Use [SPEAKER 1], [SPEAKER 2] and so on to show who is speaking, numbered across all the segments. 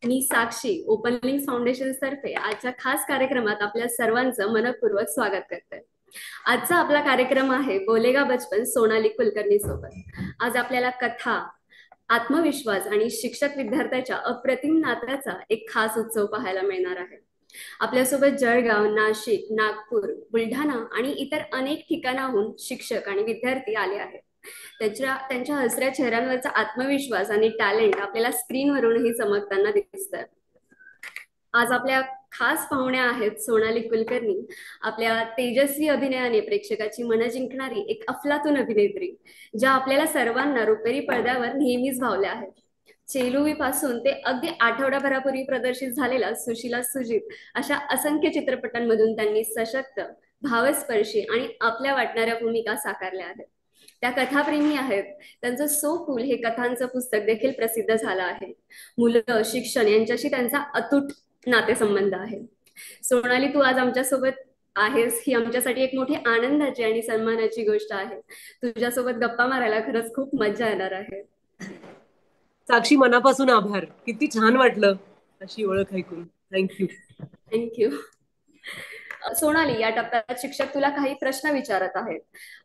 [SPEAKER 1] मी साक्षी open links foundation तर्फे आजच्या खास कार्यक्रमात आपल्या सर्वांचं मनपूर्वक स्वागत करते. आजचा आपला कार्यक्रम आहे बोलेगा बचपन सोनाली कुलकर्णी सोबत. आज आपल्याला कथा, आत्मविश्वास आणि शिक्षक विद्यार्थ्याच्या अप्रतिम नात्याचा एक खास उत्सव पाहायला मिळणार आहे. आपल्यासोबत जळगाव, नाशिक, नागपूर, बुलढाणा आणि इतर अनेक ठिकाणाहून शिक्षक आणि विद्यार्थी आले आहेत. त्यांच्या हसऱ्या चेहऱ्यांवरचा आत्मविश्वास आणि टॅलेंट आपल्याला स्क्रीनवरूनही चमकताना दिसतं. आज आपल्या खास पाहुण्या आहेत सोनाली कुलकर्णी. आपल्या तेजस्वी अभिनयाने प्रेक्षकाची मनं जिंकणारी एक अफलातून अभिनेत्री, ज्या आपल्याला सर्वांना रुपेरी पडद्यावर नेहमीच भावल्या आहेत. चेलुवी पासून ते अगदी आठवड्याभरापूर्वी प्रदर्शित झालेला सुशीला सुजित अशा असंख्य चित्रपटांमधून त्यांनी सशक्त, भावस्पर्शी आणि आपल्या वाटणाऱ्या भूमिका साकारल्या आहेत. त्या कथाप्रेमी आहेत. त्यांचं सो कूल हे कथांचं पुस्तक देखील प्रसिद्ध झालं आहे. मुलं, शिक्षण यांच्याशी त्यांचा अतूट नातेसंबंध आहे. सोनाली, तू आज आमच्यासोबत आहेस ही आमच्यासाठी एक मोठी आनंदाची आणि सन्मानाची गोष्ट आहे. तुझ्यासोबत गप्पा मारायला खरंच खूप मजा येणार आहे.
[SPEAKER 2] साक्षी, मनापासून आभार. किती छान वाटलं अशी ओळख ऐकून. थँक्यू.
[SPEAKER 1] थँक्यू. सोनाली, या टप्प्यात शिक्षक तुला काही प्रश्न विचारत आहेत.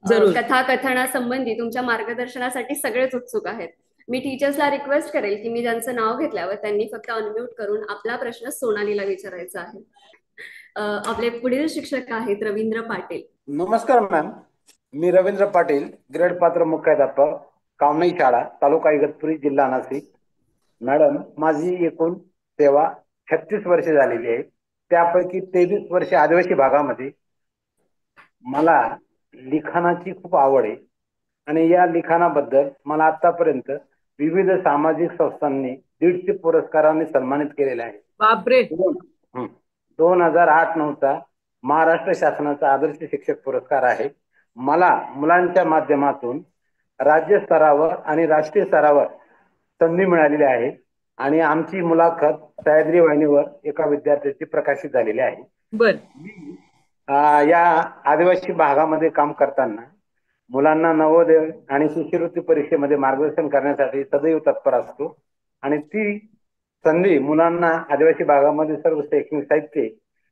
[SPEAKER 2] जरूर.
[SPEAKER 1] कथा कथनासंबंधी तुमच्या मार्गदर्शनासाठी सगळेच उत्सुक आहेत. मी टीचर्सला रिक्वेस्ट करेल की मी ज्यांचं नाव घेतल्यावर त्यांनी फक्त अनम्यूट करून आपला प्रश्न सोनालीला विचारायचा आहे. आपले पुढील शिक्षक आहेत रवींद्र पाटील.
[SPEAKER 3] नमस्कार मॅम, मी रवींद्र पाटील, ग्रेड पात्र मुख्याध्यापक, कामनाई शाळा, तालुका इगतपुरी, जिल्हा नाशिक. मॅडम, माझी एकूण सेवा 36 वर्षे झालेली आहे. त्यापैकी 23 वर्षे आदिवासी भागामध्ये. मला लिखाणाची खूप आवड आहे आणि या लिखाणाबद्दल मला आतापर्यंत विविध सामाजिक संस्थांनी 150 पुरस्कारांनी सन्मानित केलेले आहे.
[SPEAKER 2] बापरे.
[SPEAKER 3] 2008-9चा महाराष्ट्र शासनाचा आदर्श शिक्षक पुरस्कार आहे. मला मुलांच्या माध्यमातून राज्य स्तरावर आणि राष्ट्रीय स्तरावर संधी मिळालेली आहे आणि आमची मुलाखत सह्याद्री वाहिनीवर एका विद्यार्थ्याची प्रकाशित झालेली आहे.
[SPEAKER 2] बर.
[SPEAKER 3] या आदिवासी भागामध्ये काम करताना मुलांना नवोदय आणि शिष्यवृत्ती परीक्षेमध्ये मार्गदर्शन करण्यासाठी सदैव तत्पर असतो आणि ती संधी मुलांना आदिवासी भागामध्ये सर्व शैक्षणिक साहित्य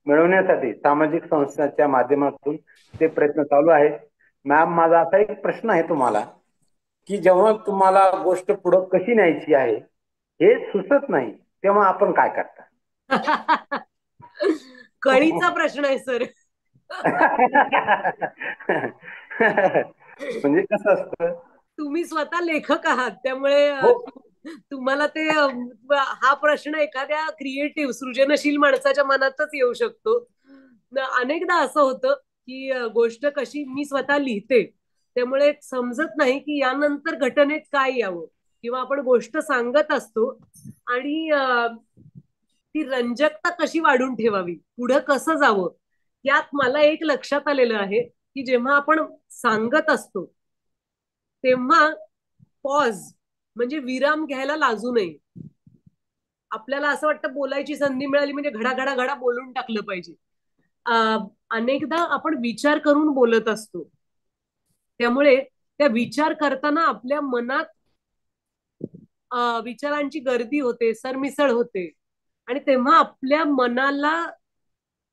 [SPEAKER 3] मिळवण्यासाठी सामाजिक संस्थांच्या माध्यमातून ते प्रयत्न चालू आहेत. मॅम, माझा असा एक प्रश्न आहे तुम्हाला की जेव्हा तुम्हाला गोष्ट पुढे कशी न्यायची आहे हे सुचत नाही तेव्हा आपण काय करता?
[SPEAKER 2] कळीचा प्रश्न आहे सर.
[SPEAKER 3] म्हणजे कसं असतं,
[SPEAKER 2] तुम्ही स्वतः लेखक आहात त्यामुळे
[SPEAKER 3] हो,
[SPEAKER 2] तुम्हाला ते हा प्रश्न एखाद्या क्रिएटिव्ह सृजनशील माणसाच्या मनातच येऊ शकतो. अनेकदा असं होतं की गोष्ट कशी मी स्वतः लिहिते त्यामुळे समजत नाही की यानंतर घटनेत काय यावं, किंवा आपण गोष्ट सांगत असतो आणि ती रंजकता कशी वाढून ठेवावी, पुढं कसं जावं. यात मला एक लक्षात आलेलं आहे की जेव्हा आपण सांगत असतो तेव्हा पॉज म्हणजे विराम घ्यायला लाजू नये. आपल्याला असं वाटतं बोलायची संधी मिळाली म्हणजे घडा घडा घडा बोलून टाकलं पाहिजे. अनेकदा आपण विचार करून बोलत असतो त्यामुळे त्या विचार करताना आपल्या मनात विचारांची गर्दी होते, सरमिसळ होते आणि तेव्हा आपल्या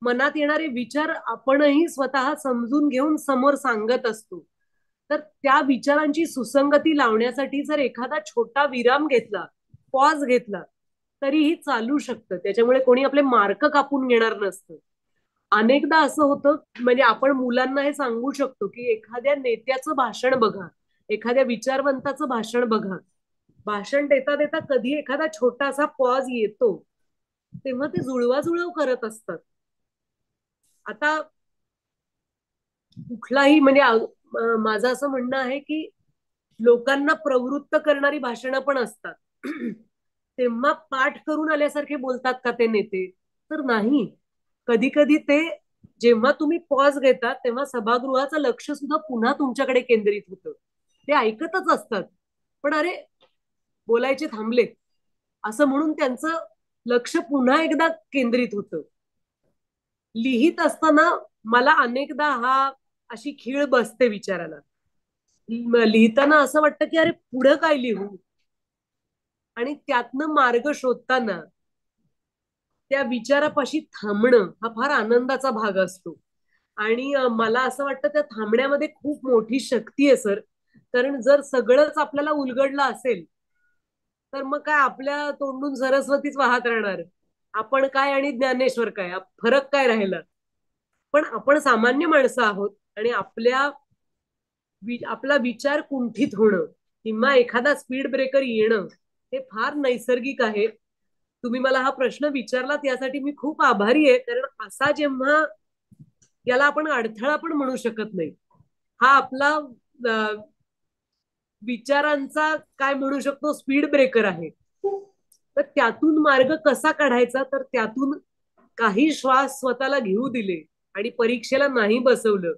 [SPEAKER 2] मनात येणारे विचार आपणही स्वतः समजून घेऊन समोर सांगत असतो. तर त्या विचारांची सुसंगती लावण्यासाठी जर एखादा छोटा विराम घेतला, पॉज घेतला, तरीही चालू शकतं. त्याच्यामुळे कोणी आपले मार्क कापून घेणार नसतं. अनेकदा असं होतं, म्हणजे आपण मुलांना हे सांगू शकतो की एखाद्या नेत्याचं भाषण बघा, एखाद्या विचारवंताचं भाषण बघा. भाषण देता देता कधी एखादा छोटासा पॉज येतो तेव्हा ते जुळवाजुळव करत असतात. आता कुठलाही म्हणजे माझं असं म्हणणं आहे की लोकांना प्रवृत्त करणारी भाषणं पण असतात. तेव्हा पाठ करून आल्यासारखे बोलतात का ते नेते? तर नाही. कधी कधी ते जेव्हा तुम्ही पॉज घेतात तेव्हा सभागृहाचं लक्ष सुद्धा पुन्हा तुमच्याकडे केंद्रित होतं. ते ऐकतच असतात पण अरे बोलायचे थांबले असं म्हणून त्यांचं लक्ष पुन्हा एकदा केंद्रित होतं. लिहित असताना मला अनेकदा अशी खीळ बसते विचाराला. लिहिताना असं वाटतं की अरे पुढं काय लिहू, आणि त्यातनं मार्ग शोधताना त्या विचारापाशी थांबणं हा फार आनंदाचा भाग असतो. आणि मला असं वाटतं त्या थांबण्यामध्ये खूप मोठी शक्ती आहे सर. कारण जर सगळंच आपल्याला उलगडलं असेल तर मग काय आपल्या तोंडून सरस्वतीच वाहत राहणार. आपण काय आणि ज्ञानेश्वर काय, फरक काय राहिला. पण आपण सामान्य माणसं आहोत आणि आपला विचार कुंठित होणं किंवा एखादा स्पीड ब्रेकर येणं हे फार नैसर्गिक आहे. तुम्ही मला हा प्रश्न विचारलात यासाठी मी खूप आभारी आहे. कारण असा जेव्हा याला आपण अडथळा पण म्हणू शकत नाही, हा आपला विचारांचा काय म्हणू शकतो स्पीड ब्रेकर आहे. तर त्यातून मार्ग कसा काढायचा, तर त्यातून काही श्वास स्वतःला घेऊ दिले आणि परीक्षेला नाही बसवलं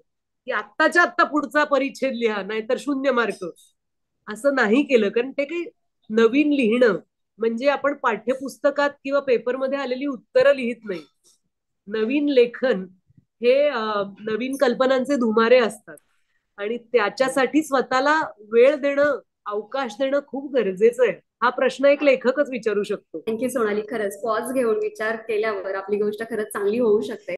[SPEAKER 2] की आत्ताच्या आत्ता पुढचा परिच्छेद लिहा नाहीतर 0 मार्क, असं नाही केलं. कारण ते काही नवीन लिहिणं म्हणजे आपण पाठ्यपुस्तकात किंवा पेपरमध्ये आलेली उत्तरं लिहित नाही. नवीन लेखन हे नवीन कल्पनांचे धुमारे असतात आणि त्याच्यासाठी स्वतःला वेळ देणं, अवकाश देणं खूप गरजेचं आहे. हा प्रश्न एक लेखकच विचारू शकतो.
[SPEAKER 1] थँक्यू सोनाली. खरंच पॉज घेऊन विचार केल्यावर आपली गोष्ट खरंच चांगली होऊ शकते.